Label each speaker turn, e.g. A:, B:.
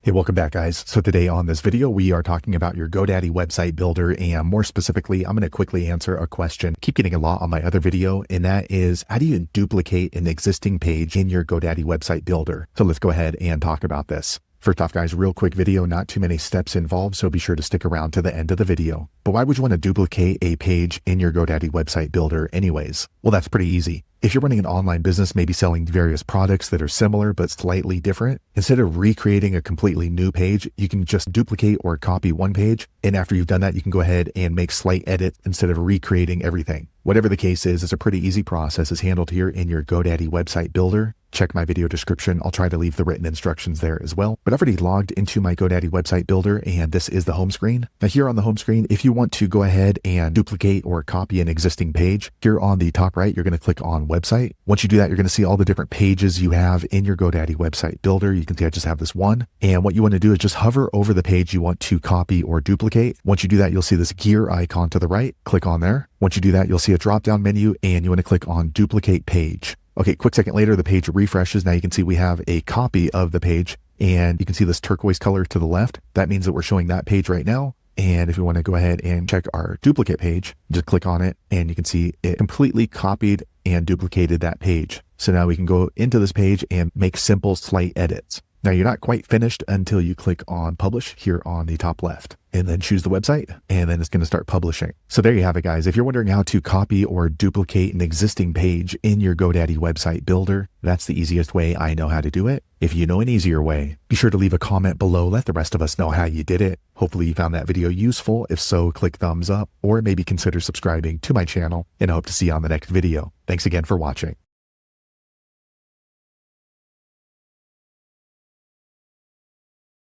A: Hey, welcome back, guys. So today on this video, we are talking about your GoDaddy website builder, and more specifically, I'm going to quickly answer a question I keep getting a lot on my other video, and that is, how do you duplicate an existing page in your GoDaddy website builder? So let's go ahead and talk about this. First off, guys, real quick video, not too many steps involved, so be sure to stick around to the end of the video. But why would you want to duplicate a page in your GoDaddy website builder anyways? Well, that's pretty easy. If you're running an online business, maybe selling various products that are similar but slightly different, instead of recreating a completely new page, you can just duplicate or copy one page. And after you've done that, you can go ahead and make slight edits instead of recreating everything. Whatever the case is, it's a pretty easy process. It's handled here in your GoDaddy website builder. Check my video description. I'll try to leave the written instructions there as well. But I've already logged into my GoDaddy website builder, and this is the home screen. Now here on the home screen, if you want to go ahead and duplicate or copy an existing page, here on the top right, you're going to click on website. Once you do that, you're going to see all the different pages you have in your GoDaddy website builder. You can see I just have this one. And what you want to do is just hover over the page you want to copy or duplicate. Once you do that, you'll see this gear icon to the right. Click on there. Once you do that, you'll see a drop-down menu, and you want to click on duplicate page. Okay, quick second later, the page refreshes. Now you can see we have a copy of the page, and you can see this turquoise color to the left. That means that we're showing that page right now. And if you want to go ahead and check our duplicate page, just click on it, and you can see it completely copied and duplicated that page. So now we can go into this page and make simple slight edits. Now you're not quite finished until you click on publish here on the top left, and then choose the website, and then it's going to start publishing. So there you have it, guys. If you're wondering how to copy or duplicate an existing page in your GoDaddy website builder, that's the easiest way I know how to do it. If you know an easier way, be sure to leave a comment below. Let the rest of us know how you did it. Hopefully you found that video useful. If so, click thumbs up, or maybe consider subscribing to my channel, and I hope to see you on the next video. Thanks again for watching.